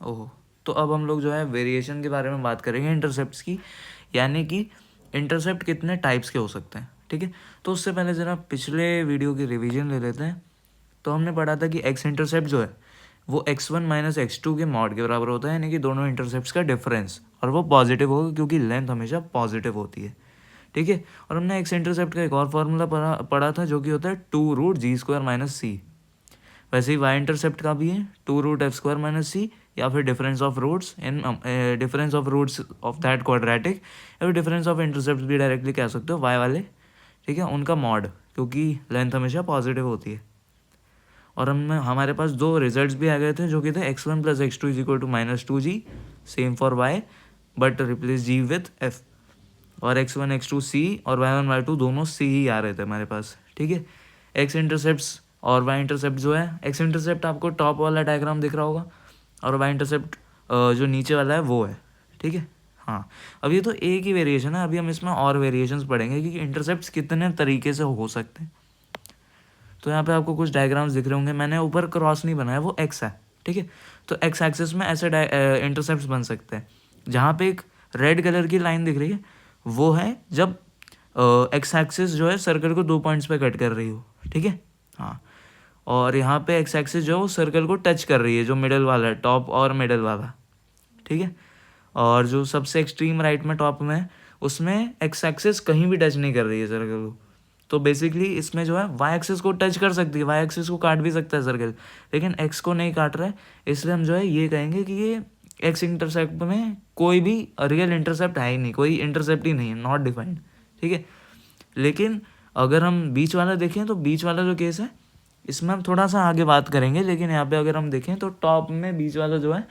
ओह, तो अब हम लोग जो है वेरिएशन के बारे में बात करेंगे इंटरसेप्ट्स की, यानी कि इंटरसेप्ट कितने टाइप्स के हो सकते हैं, ठीक है। तो उससे पहले ज़रा पिछले वीडियो की रिवीजन ले लेते हैं। तो हमने पढ़ा था कि एक्स इंटरसेप्ट जो है वो x1 माइनस x2 के मॉड के बराबर होता है, यानी कि दोनों इंटरसेप्ट्स का डिफरेंस, और वो पॉजिटिव होगा क्योंकि लेंथ हमेशा पॉजिटिव होती है, ठीक है। और हमने एक्स इंटरसेप्ट का एक और फार्मूला पढ़ा था जो कि होता है 2√g² माइनस सी। वैसे ही वाई इंटरसेप्ट का भी है 2√f² माइनस सी, या फिर difference of roots in difference of roots of that quadratic, या फिर डिफरेंस ऑफ इंटरसेप्ट भी डायरेक्टली कह सकते हो वाई वाले, ठीक है, उनका मॉड, क्योंकि लेंथ हमेशा पॉजिटिव होती है। और हमारे पास दो रिजल्ट्स भी आ गए थे जो कि थे x1 plus x2 is equal to -2g, same for y, but replace g with f, और x1 x2 c और y1 y2 दोनों c ही आ रहे थे हमारे पास, ठीक है। x इंटरसेप्ट और y इंटरसेप्ट जो है, x इंटरसेप्ट आपको टॉप वाला डायग्राम दिख रहा होगा, और y इंटरसेप्ट जो नीचे वाला है वो है, ठीक है। हाँ, अब ये तो एक ही वेरिएशन है, अभी हम इसमें और वेरिएशंस पढ़ेंगे कि इंटरसेप्ट्स कितने तरीके से हो सकते हैं। तो यहाँ पे आपको कुछ डायग्राम्स दिख रहे होंगे, मैंने ऊपर क्रॉस नहीं बनाया, वो एक्स है, ठीक है। तो एक्स एक्सिस में ऐसे इंटरसेप्ट्स बन सकते हैं। जहाँ पे एक रेड कलर की लाइन दिख रही है वो है जब एक्स एक्सिस जो है सर्कल को 2 पॉइंट्स पे कट कर रही हो, ठीक है। हाँ, और यहाँ पे एक्स एक्सिस जो है वो सर्कल को टच कर रही है, जो मिडल वाला है, टॉप और मिडल वाला, ठीक है। और जो सबसे एक्सट्रीम राइट में टॉप में है उसमें एक्स एक्सिस कहीं भी टच नहीं कर रही है सर्कल को। तो बेसिकली इसमें जो है वाई एक्सिस को टच कर सकती है, वाई एक्सिस को काट भी सकता है सर्कल, लेकिन एक्स को नहीं काट रहा है, इसलिए हम जो है ये कहेंगे कि ये एक्स इंटरसेप्ट में कोई भी रियल इंटरसेप्ट है ही नहीं, कोई इंटरसेप्ट ही नहीं है, नॉट डिफाइंड, ठीक है। लेकिन अगर हम बीच वाला देखें तो बीच वाला जो केस है इसमें हम थोड़ा सा आगे बात करेंगे, लेकिन यहाँ पे अगर हम देखें तो टॉप में बीच वाला जो है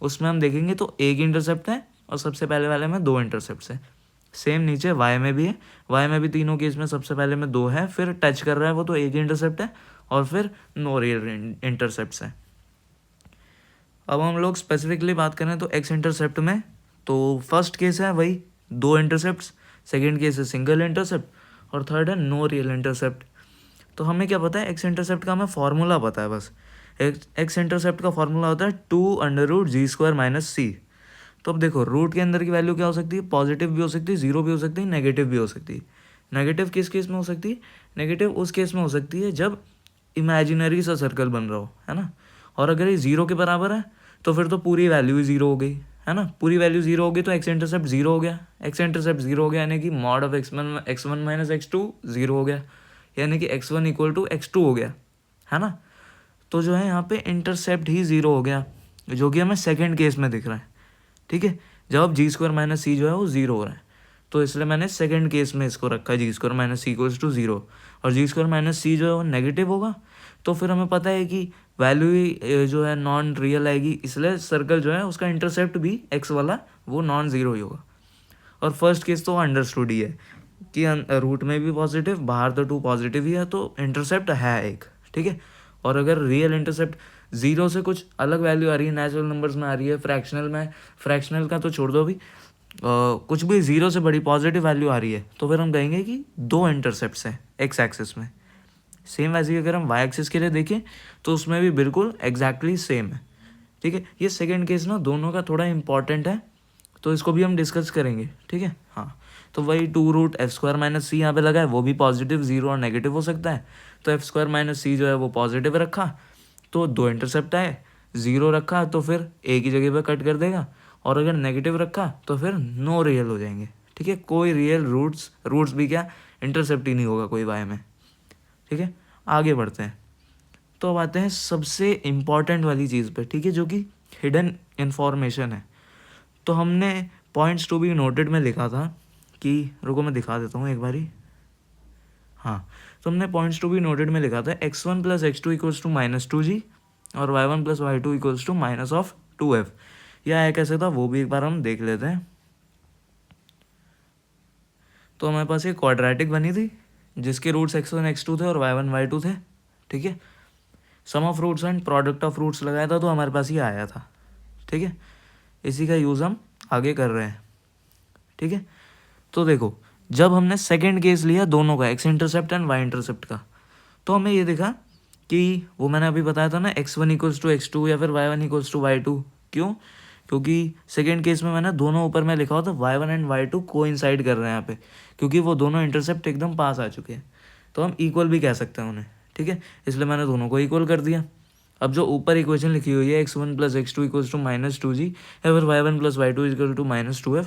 उसमें हम देखेंगे तो एक इंटरसेप्ट है, और सबसे पहले वाले में 2 इंटरसेप्ट है। सेम नीचे वाई में भी है, वाई में भी तीनों केस में सबसे पहले में 2 है, फिर टच कर रहा है वो तो एक इंटरसेप्ट है, और फिर नो रियल इंटरसेप्ट है। अब हम लोग स्पेसिफिकली बात करें तो एक्स इंटरसेप्ट में तो फर्स्ट केस है वही 2 इंटरसेप्ट, सेकेंड केस है सिंगल इंटरसेप्ट, और थर्ड है नो रियल इंटरसेप्ट। तो हमें क्या पता है, एक्स इंटरसेप्ट का हमें फॉर्मूला पता है बस। एक्स इंटरसेप्ट का फॉर्मूला होता है 2√g² माइनस सी। तो अब देखो रूट के अंदर की वैल्यू क्या हो सकती है, पॉजिटिव भी हो सकती है, जीरो भी हो सकती है, नेगेटिव भी हो सकती है। नेगेटिव किस केस में हो सकती है, नेगेटिव उस केस में हो सकती है जब इमेजिनरी सा सर्कल बन रहा हो, है ना। और अगर ये जीरो के बराबर है तो फिर तो पूरी वैल्यू ही जीरो हो गई, है ना। पूरी वैल्यू जीरो हो गई तो एक्स इंटरसेप्ट जीरो हो गया, एक्स इंटरसेप्ट जीरो हो गया, यानी कि mod of x1 minus x2 zero हो गया, यानी कि x1 इक्वल टू x2 हो गया, है ना। तो जो है यहाँ पे इंटरसेप्ट ही जीरो हो गया, जो कि हमें सेकेंड केस में दिख रहा है, ठीक है। जब g² माइनस सी जो है वो जीरो हो रहा है, तो इसलिए मैंने सेकंड केस में इसको रखा है g² minus C equals to zero, और g² माइनस सी जो है वो नेगेटिव होगा, तो फिर हमें पता है कि वैल्यू ही जो है नॉन रियल आएगी, इसलिए सर्कल जो है उसका इंटरसेप्ट भी x वाला वो नॉन ज़ीरो ही होगा। और फर्स्ट केस तो अंडरस्टूड ही है कि रूट में भी पॉजिटिव, बाहर तो 2 पॉजिटिव ही है, तो इंटरसेप्ट है एक, ठीक है। और अगर रियल इंटरसेप्ट जीरो से कुछ अलग वैल्यू आ रही है, नेचुरल नंबर्स में आ रही है, फ्रैक्शनल में, फ्रैक्शनल का तो छोड़ दो अभी, कुछ भी जीरो से बड़ी पॉजिटिव वैल्यू आ रही है, तो फिर हम कहेंगे कि 2 इंटरसेप्ट्स हैं एक्स एक्सिस में। सेम वैसे ही अगर हम वाई एक्सिस के लिए देखें तो उसमें भी बिल्कुल एग्जैक्टली सेम है, ठीक है। ये सेकेंड केस ना दोनों का थोड़ा इंपॉर्टेंट है, तो इसको भी हम डिस्कस करेंगे, ठीक है। हाँ, तो वही 2√f² माइनस सी यहाँ पे लगा है, वो भी पॉजिटिव, जीरो और नेगेटिव हो सकता है। तो f² माइनस सी जो है वो पॉजिटिव रखा तो 2 इंटरसेप्ट आए, जीरो रखा तो फिर एक ही जगह पे कट कर देगा, और अगर नेगेटिव रखा तो फिर नो रियल हो जाएंगे, ठीक है। कोई रियल रूट्स भी क्या इंटरसेप्ट ही नहीं होगा कोई वाई में, ठीक है। आगे बढ़ते हैं, तो अब आते हैं सबसे इम्पॉर्टेंट वाली चीज़ पे, ठीक है, जो कि हिडन इन्फॉर्मेशन है। तो हमने पॉइंट्स टू बी नोटेड में लिखा था कि, रुको मैं दिखा देता हूँ एक बारी। हाँ, तो हमने पॉइंट्स टू बी नोटेड में लिखा था x1 plus x2 equals to -2g, और y1 plus y2 equals to -2f। यह कैसे था वो भी एक बार हम देख लेते हैं। तो हमारे पास एक क्वाड्रेटिक बनी थी जिसके रूट्स x1 x2 थे और y1 y2 थे, ठीक है। Sum of roots and product of roots लगाया था तो हमारे पास ये आया था, ठीक है। इसी का यूज़ हम आगे कर रहे हैं, ठीक है। तो देखो, जब हमने सेकेंड केस लिया दोनों का, X intercept and Y intercept का, तो हमें ये देखा कि वो मैंने अभी बताया था ना x1 इक्वल्स टू x2 या फिर y1 इक्वल्स टू y2, क्यों? क्योंकि सेकेंड केस में मैंने दोनों ऊपर में लिखा हुआ था y1 एंड y2 कोइंसाइड कर रहे हैं यहाँ पे, क्योंकि वो दोनों इंटरसेप्ट एकदम पास आ चुके हैं, तो हम इक्वल भी कह सकते हैं उन्हें, ठीक है। इसलिए मैंने दोनों को इक्वल कर दिया। अब जो ऊपर इक्वेशन लिखी हुई है x1 plus x2 equals to -2g या फिर y1 plus y2 equal to -2f,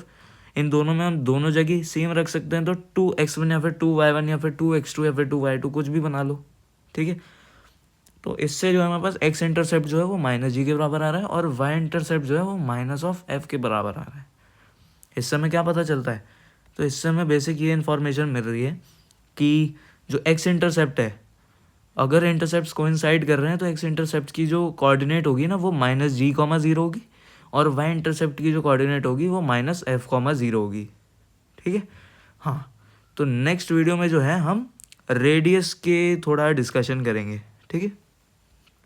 इन दोनों में हम दोनों जगह सेम रख सकते हैं, तो 2x1 या फिर 2y1 या फिर 2x2 या फिर 2y2 कुछ भी बना लो, ठीक है। तो इससे जो है हमारे पास x इंटरसेप्ट जो है वो -g के बराबर आ रहा है और y इंटरसेप्ट जो है वो -f के बराबर आ रहा है। इससे हमें क्या पता चलता है? तो इससे हमें बेसिक ये इन्फॉर्मेशन मिल रही है कि जो x इंटरसेप्ट है, अगर इंटरसेप्ट कोइंसाइड कर रहे हैं तो x इंटरसेप्ट की जो कोऑर्डिनेट होगी ना वो -g,0 होगी और y इंटरसेप्ट की जो कोऑर्डिनेट होगी वो -f,0 होगी, ठीक है। हाँ, तो नेक्स्ट वीडियो में जो है हम रेडियस के थोड़ा डिस्कशन करेंगे, ठीक है।